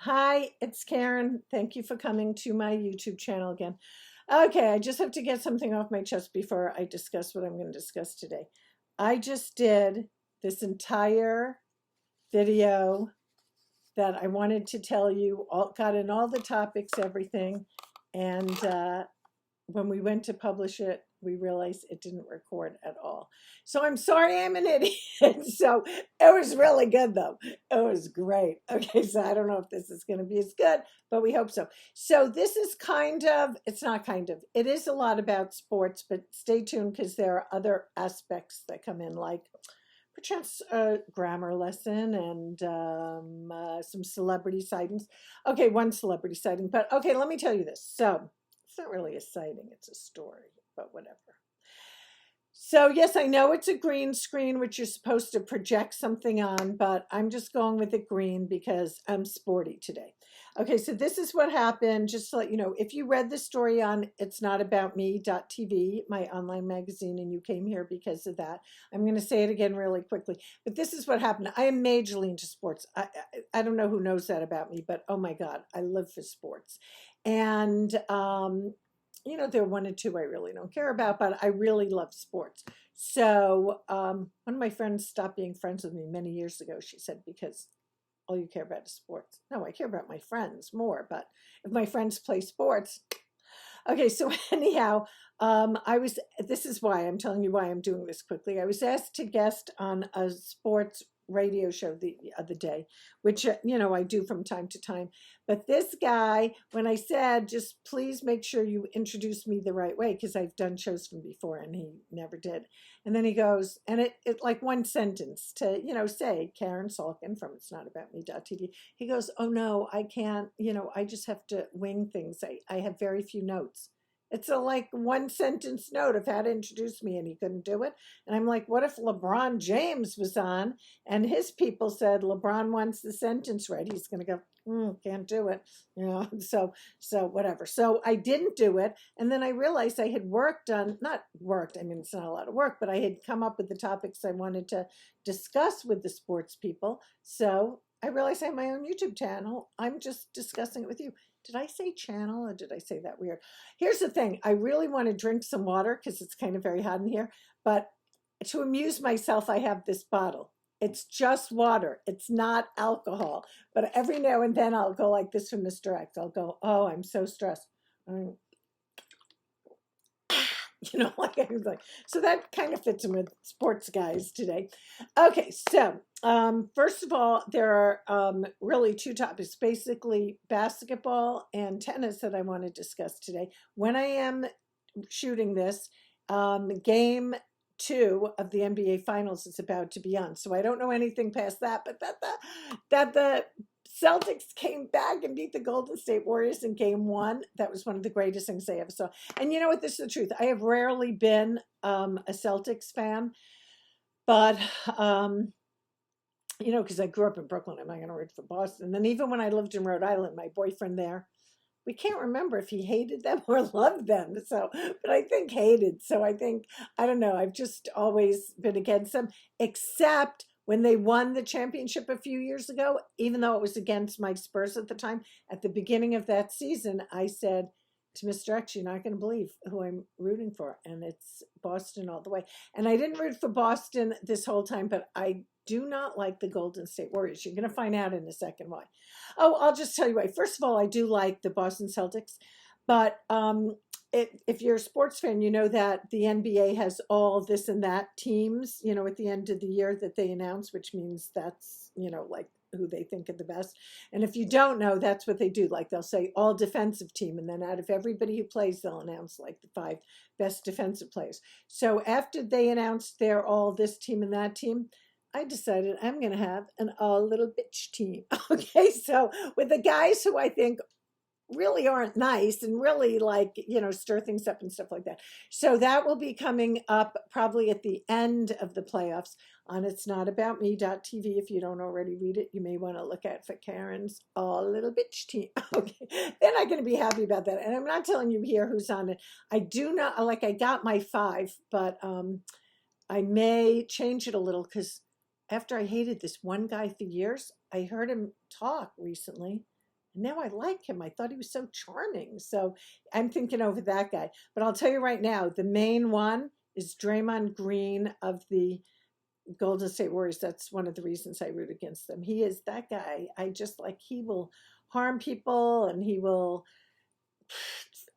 Hi, it's Karen. Thank you for coming to my YouTube channel again. Okay, I just have to get something off my chest before I discuss what I'm going to discuss today. I just did this entire video that I wanted to tell you, got in all the topics, everything, and when we went to publish it, we realized it didn't record at all. So I'm sorry I'm an idiot. So it was really good though. It was great. Okay, so I don't know if this is going to be as good, but we hope so. So this is it's not kind of, it is a lot about sports, but stay tuned because there are other aspects that come in, like perchance a grammar lesson and some celebrity sightings. Okay, one celebrity sighting, but okay, let me tell you this. So it's not really a sighting, it's a story, but whatever. So yes, I know it's a green screen, which you're supposed to project something on, but I'm just going with it green because I'm sporty today. Okay, so this is what happened. Just to let you know, if you read the story on It's Not About Me.tv, my online magazine, and you came here because of that, I'm going to say it again really quickly. But this is what happened. I am majorly into sports. I don't know who knows that about me, but oh my God, I live for sports. And there are one and two I really don't care about, but I really love sports. So one of my friends stopped being friends with me many years ago. She said, because all you care about is sports. No, I care about my friends more, but if my friends play sports. Okay, so anyhow, this is why I'm telling you why I'm doing this quickly. I was asked to guest on a sports radio show the other day, which, I do from time to time. But this guy, when I said, just please make sure you introduce me the right way, because I've done shows from before and he never did. And then he goes, and it like one sentence to, say Karen Salkin from It's Not About Me.tv. He goes, oh no, I can't, I just have to wing things. I have very few notes. It's a like one sentence note of how to introduce me, and he couldn't do it. And I'm like, what if LeBron James was on and his people said LeBron wants the sentence right? He's going to go, can't do it, So whatever. So I didn't do it, and then I realized I had not worked. I mean, it's not a lot of work, but I had come up with the topics I wanted to discuss with the sports people. So I realized I have my own YouTube channel. I'm just discussing it with you. Did I say channel or did I say that weird? Here's the thing. I really want to drink some water because it's kind of very hot in here. But to amuse myself, I have this bottle. It's just water. It's not alcohol. But every now and then I'll go like this from Mr. X. I'll go, oh, I'm so stressed. Like I was like, so that kind of fits in with sports guys today. Okay, so first of all, there are really two topics, basically basketball and tennis that I want to discuss today. When I am shooting this, game 2 of the NBA Finals is about to be on, so I don't know anything past that, but that the Celtics came back and beat the Golden State Warriors in game 1. That was one of the greatest things I ever saw. And you know what? This is the truth. I have rarely been a Celtics fan, but because I grew up in Brooklyn, I'm not going to root for Boston. And then even when I lived in Rhode Island, my boyfriend there, we can't remember if he hated them or loved them. So, but I think hated. So I don't know. I've just always been against them, except when they won the championship a few years ago, even though it was against my Spurs at the time. At the beginning of that season, I said to Mr. X, you're not going to believe who I'm rooting for. And it's Boston all the way. And I didn't root for Boston this whole time, but I do not like the Golden State Warriors. You're going to find out in a second why. Oh, I'll just tell you why. First of all, I do like the Boston Celtics, but if you're a sports fan, you know that the NBA has all this and that teams, at the end of the year that they announce, which means that's, like who they think are the best. And if you don't know, that's what they do. Like they'll say all defensive team, and then out of everybody who plays, they'll announce like the 5 best defensive players. So after they announced they're all this team and that team, I decided I'm going to have an all little bitch team. Okay, so with the guys who I think really aren't nice and really stir things up and stuff like that. So that will be coming up probably at the end of the playoffs on It's Not About Me.tv. If you don't already read it, you may want to look at for Karen's all little bitch team. Okay, they're not going to be happy about that. And I'm not telling you here who's on it. I do not, I got my 5, but I may change it a little because after I hated this one guy for years, I heard him talk recently And now I like him. I thought he was so charming. So I'm thinking over that guy. But I'll tell you right now, the main one is Draymond Green of the Golden State Warriors. That's one of the reasons I root against them. He is that guy. I just like, he will harm people and he will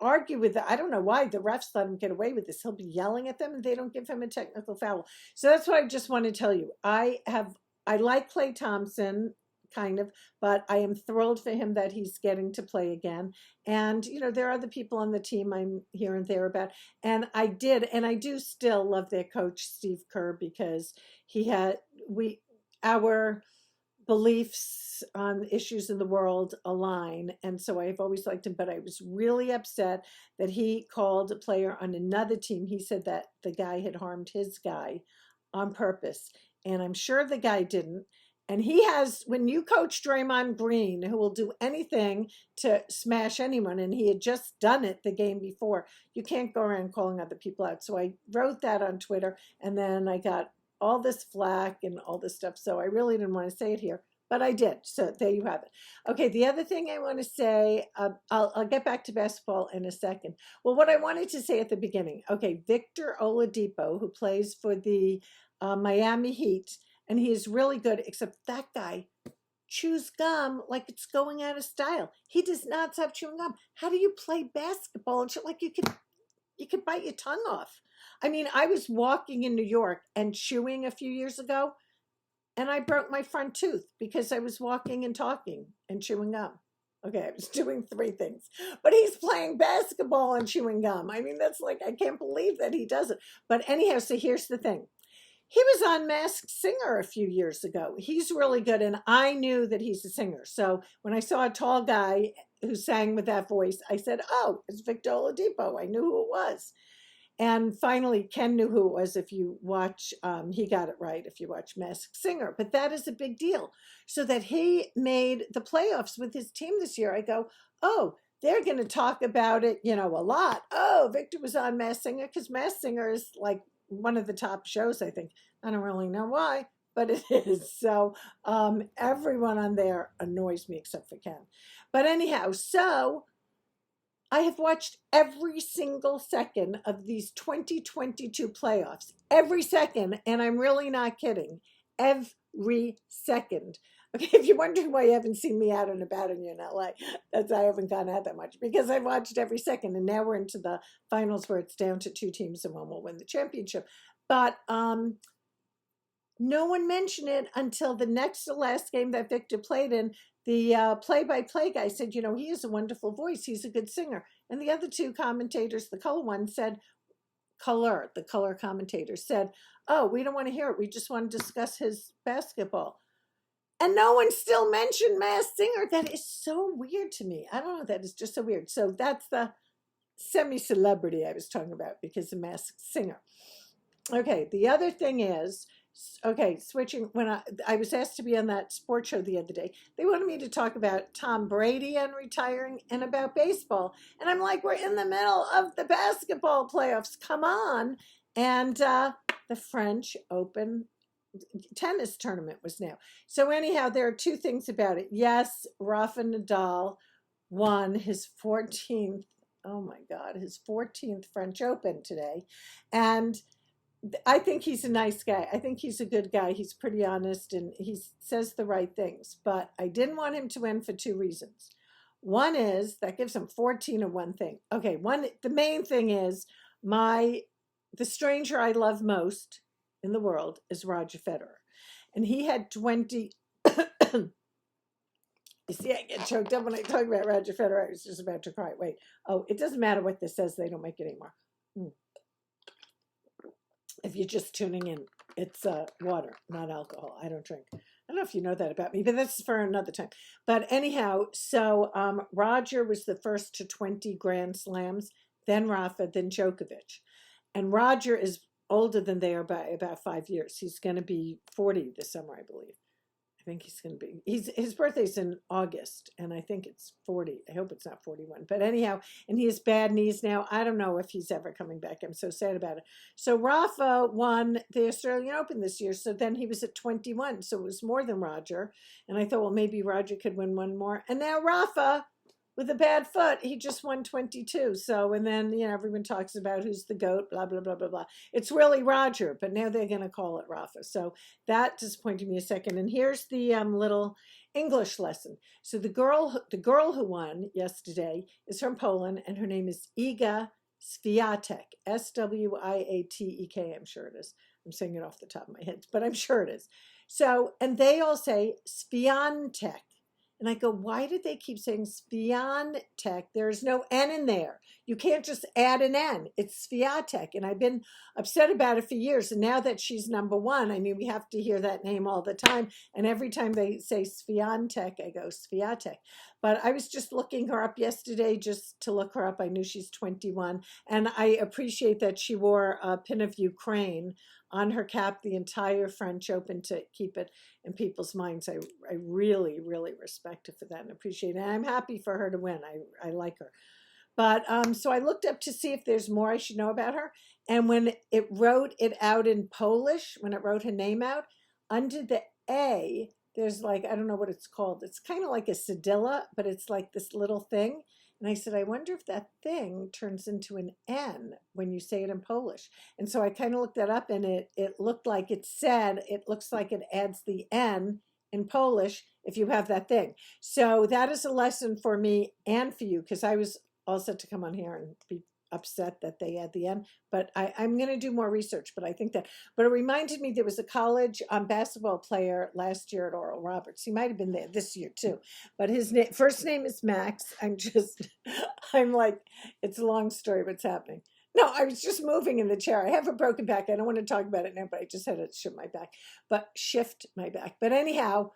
argue with I don't know why the refs let him get away with this. He'll be yelling at them and they don't give him a technical foul. So that's what I just want to tell you. I like Klay Thompson kind of, but I am thrilled for him that he's getting to play again. And there are other people on the team I'm here and there about. And I do still love their coach Steve Kerr, because our beliefs on issues in the world align. And so I've always liked him, but I was really upset that he called a player on another team. He said that the guy had harmed his guy on purpose. And I'm sure the guy didn't. And when you coach Draymond Green, who will do anything to smash anyone, and he had just done it the game before, you can't go around calling other people out. So I wrote that on Twitter, and then I got all this flack and all this stuff. So I really didn't want to say it here, but I did. So there you have it. Okay, the other thing I want to say, I'll get back to basketball in a second. Well, what I wanted to say at the beginning, okay, Victor Oladipo, who plays for the Miami Heat, and he is really good, except that guy chews gum like it's going out of style. He does not stop chewing gum. How do you play basketball and shit? Like you could bite your tongue off. I mean, I was walking in New York and chewing a few years ago, and I broke my front tooth because I was walking and talking and chewing gum. Okay, I was doing 3 things, but he's playing basketball and chewing gum. I mean, that's like, I can't believe that he does it. But anyhow, so here's the thing. He was on Masked Singer a few years ago. He's really good, and I knew that he's a singer. So when I saw a tall guy who sang with that voice, I said, oh, it's Victor Oladipo. I knew who it was. And finally, Ken knew who it was. If you watch, he got it right if you watch Masked Singer. But that is a big deal. So that he made the playoffs with his team this year, I go, oh, they're going to talk about it, a lot. Oh, Victor was on Masked Singer, because Masked Singer is like one of the top shows, I think. I don't really know why, but it is. So everyone on there annoys me except for Ken. But anyhow, so I have watched every single second of these 2022 playoffs. Every second, and I'm really not kidding. Every second. Okay, if you're wondering why you haven't seen me out and about and you're in LA, that's I haven't gone out that much, because I've watched every second, and now we're into the finals where it's down to 2 teams and one will win the championship. But no one mentioned it until the next to last game that Victor played in. The play-by-play guy said, he has a wonderful voice. He's a good singer. And the other 2 commentators, the color one said, the color commentator said, oh, we don't want to hear it. We just want to discuss his basketball. And no one still mentioned Masked Singer. That is so weird to me. I don't know. That is just so weird. So that's the semi-celebrity I was talking about, because of Masked Singer. Okay, the other thing is, switching, when I was asked to be on that sports show the other day, they wanted me to talk about Tom Brady and retiring and about baseball. And I'm like, we're in the middle of the basketball playoffs. Come on. And the French Open tennis tournament was now. So anyhow, there are 2 things about it. Yes, Rafa Nadal won his 14th, oh my God, his 14th French Open today. And I think he's a nice guy. I think he's a good guy. He's pretty honest and he says the right things. But I didn't want him to win for 2 reasons. One is that gives him 14 of one thing. Okay, the main thing is the stranger I love most in the world is Roger Federer. And he had 20. You see, I get choked up when I talk about Roger Federer. I was just about to cry. Wait. Oh, it doesn't matter what this says. They don't make it anymore. If you're just tuning in, it's water, not alcohol. I don't drink. I don't know if you know that about me, but that's for another time. But anyhow, so Roger was the first to 20 Grand Slams, then Rafa, then Djokovic. And Roger is older than they are by about 5 years. He's going to be 40 this summer, I believe. I think he's going to be, his birthday's in August, and I think it's 40. I hope it's not 41. But anyhow, and he has bad knees now. I don't know if he's ever coming back. I'm so sad about it. So Rafa won the Australian Open this year. So then he was at 21. So it was more than Roger. And I thought, well, maybe Roger could win one more. And now Rafa, with a bad foot, he just won 22. So, and then, everyone talks about who's the GOAT, blah, blah, blah, blah, blah. It's really Roger, but now they're going to call it Rafa. So that disappointed me a second. And here's the little English lesson. So the girl who won yesterday is from Poland, and her name is Iga Swiatek, Swiatek. I'm sure it is. I'm saying it off the top of my head, but I'm sure it is. So, and they all say Swiatek. And I go, why did they keep saying Swiatek? There's no N in there. You can't just add an N. It's Swiatek. And I've been upset about it for years. And now that she's number one, I mean, we have to hear that name all the time. And every time they say Swiatek, I go, Swiatek. But I was just looking her up yesterday just to look her up. I knew she's 21. And I appreciate that she wore a pin of Ukraine on her cap the entire French Open to keep it in people's minds. I really, really respect her for that and appreciate it. And I'm happy for her to win. I like her. But so I looked up to see if there's more I should know about her. And when it wrote it out in Polish, when it wrote her name out, under the A, there's like, I don't know what it's called. It's kind of like a cedilla, but it's like this little thing. And I said, I wonder if that thing turns into an N when you say it in Polish. And so I kind of looked that up, and it looked like it looks like it adds the N in Polish if you have that thing. So that is a lesson for me and for you, because I was all set to come on here and be upset that they add the N, but I'm going to do more research. But I think that, but it reminded me there was a college basketball player last year at Oral Roberts. He might have been there this year too, but his first name is Max. I'm like, it's a long story what's happening. No, I was just moving in the chair. I have a broken back. I don't want to talk about it now, but I just had to shift my back. But anyhow,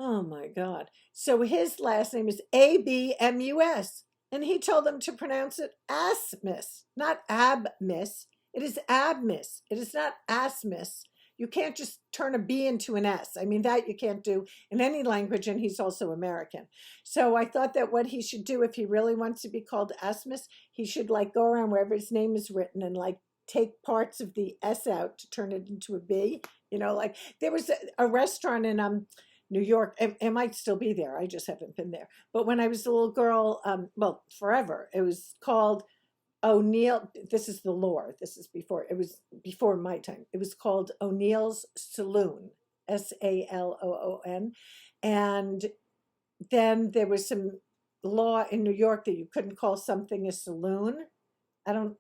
oh my God. So his last name is Abmus. And he told them to pronounce it Asmus, not Abmis. It is Abmis. It is not Asmus. You can't just turn a B into an S. I mean, that you can't do in any language, and he's also American. So I thought that what he should do if he really wants to be called Asmus, he should like go around wherever his name is written and like take parts of the S out to turn it into a B. Like there was a restaurant in New York. It might still be there. I just haven't been there. But when I was a little girl, forever, it was called O'Neill. This is the lore. It was before my time. It was called O'Neill's Saloon, Saloon. And then there was some law in New York that you couldn't call something a saloon. I don't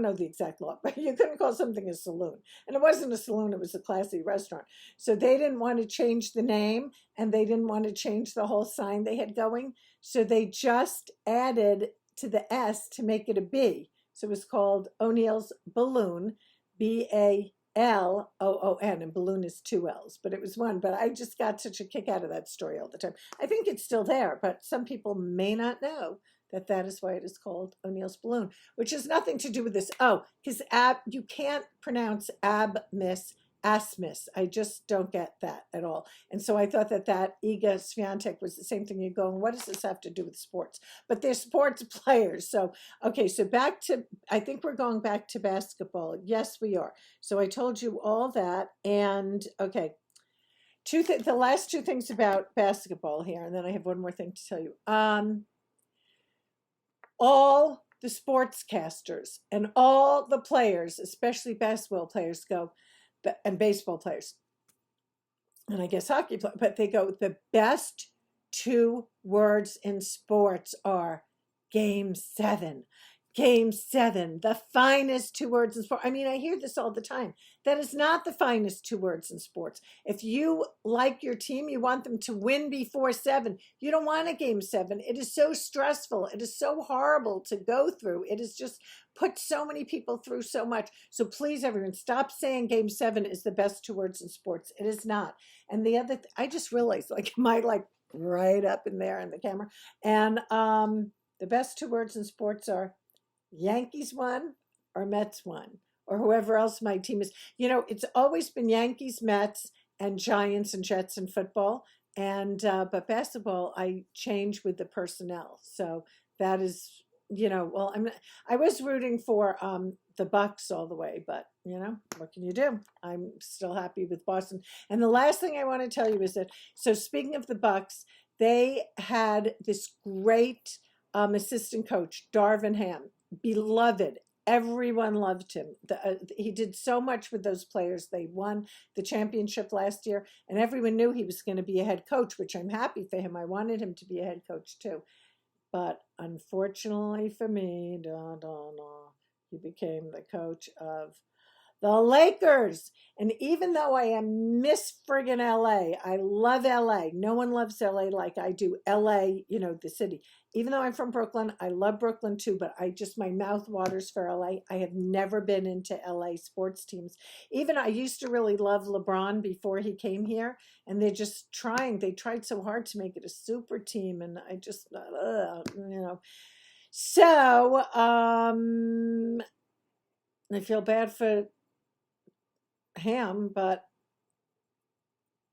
know the exact law, but you couldn't call something a saloon. And it wasn't a saloon, it was a classy restaurant. So they didn't want to change the name, and they didn't want to change the whole sign they had going. So they just added to the S to make it a B. So it was called O'Neill's Balloon, Balloon, and balloon is 2 L's, but it was one. But I just got such a kick out of that story all the time. I think it's still there, but some people may not know that is why it is called O'Neill's Balloon, which has nothing to do with this. Oh, because you can't pronounce Asmus. I just don't get that at all. And so I thought that Iga Swiatek was the same thing. You're going, what does this have to do with sports? But they're sports players. So, okay, so I think we're going back to basketball. Yes, we are. So I told you all that. And okay, the last two things about basketball here, and then I have one more thing to tell you. All the sportscasters and all the players, especially basketball players, and baseball players, and I guess hockey players, but they go, the best 2 words in sports are Game 7. Game 7, the finest 2 words in sport. I mean, I hear this all the time. That is not the finest 2 words in sports. If you like your team, you want them to win before 7. You don't want a Game 7. It is so stressful. It is so horrible to go through. It has just put so many people through so much. So please, everyone, stop saying Game 7 is the best 2 words in sports. It is not. And the other, I just realized, like, my right up in there in the camera. And the best 2 words in sports are Yankees won or Mets won or whoever else my team is. It's always been Yankees, Mets, and Giants and Jets in football. And but basketball, I change with the personnel. So that is, well, I was rooting for the Bucks all the way, but what can you do? I'm still happy with Boston. And the last thing I want to tell you is that, so speaking of the Bucks, they had this great assistant coach, Darvin Ham, beloved. Everyone loved him. He did so much with those players. They won the championship last year, and everyone knew he was going to be a head coach, which I'm happy for him. I wanted him to be a head coach too. But unfortunately for me, he became the coach of the Lakers. And even though I am Miss friggin' LA, I love LA. No one loves LA like I do. LA, the city. Even though I'm from Brooklyn, I love Brooklyn too, but my mouth waters for LA. I have never been into LA sports teams. Even I used to really love LeBron before he came here, and they tried so hard to make it a super team, and I just, So, I feel bad for Ham, but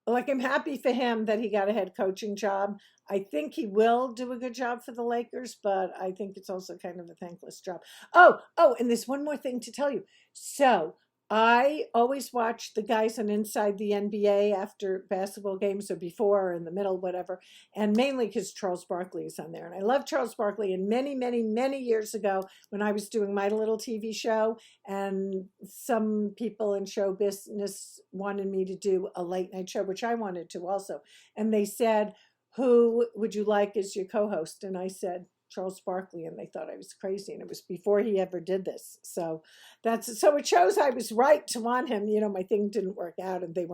I'm happy for him that he got a head coaching job. I think he will do a good job for the Lakers, but I think it's also kind of a thankless job. Oh, and there's one more thing to tell you. So I always watch the guys on Inside the NBA after basketball games, or before or in the middle, whatever, and mainly because Charles Barkley is on there. And I love Charles Barkley. And many, many, many years ago, when I was doing my little TV show, and some people in show business wanted me to do a late night show, which I wanted to also. And they said, who would you like as your co-host? And I said, Charles Barkley, and they thought I was crazy, and it was before he ever did this. So it shows I was right to want him. My thing didn't work out, and they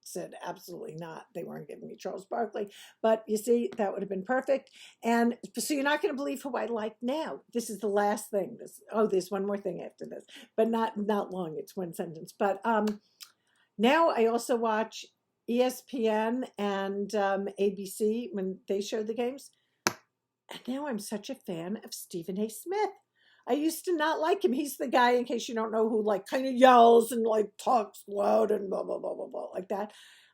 said absolutely not. They weren't giving me Charles Barkley, but you see, that would have been perfect. And so you're not going to believe who I like now. This is the last thing. There's one more thing after this, but not long. It's one sentence. But now I also watch ESPN and ABC when they show the games. And now I'm such a fan of Stephen A. Smith. I used to not like him. He's the guy, in case you don't know, who kind of yells and talks loud and blah, blah, blah, blah, blah, like that.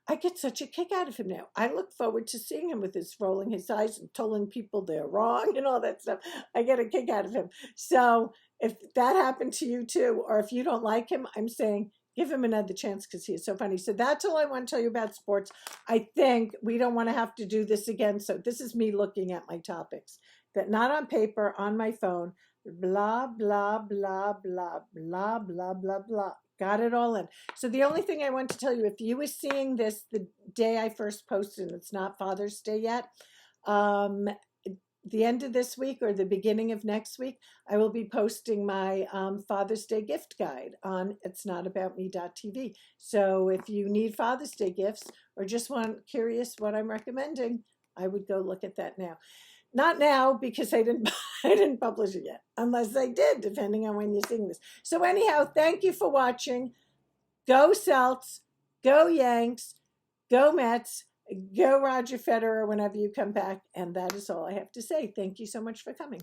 I get such a kick out of him now. I look forward to seeing him with his rolling his eyes and telling people they're wrong and all that stuff. I get a kick out of him. So if that happened to you too, or if you don't like him, I'm saying, give him another chance because he is so funny. So that's all I want to tell you about sports. I think we don't want to have to do this again. So this is me looking at my topics, that not on paper, on my phone, blah, blah, blah, blah, blah, blah, blah, blah. Got it all in. So the only thing I want to tell you, if you were seeing this the day I first posted, and it's not Father's Day yet, the end of this week or the beginning of next week, I will be posting my Father's Day gift guide on itsnotaboutme.tv. So if you need Father's Day gifts or just curious what I'm recommending, I would go look at that now. Not now, because I didn't publish it yet, unless I did, depending on when you're seeing this. So anyhow, thank you for watching. Go Celts, go Yanks, go Mets, go Roger Federer whenever you come back. And that is all I have to say. Thank you so much for coming.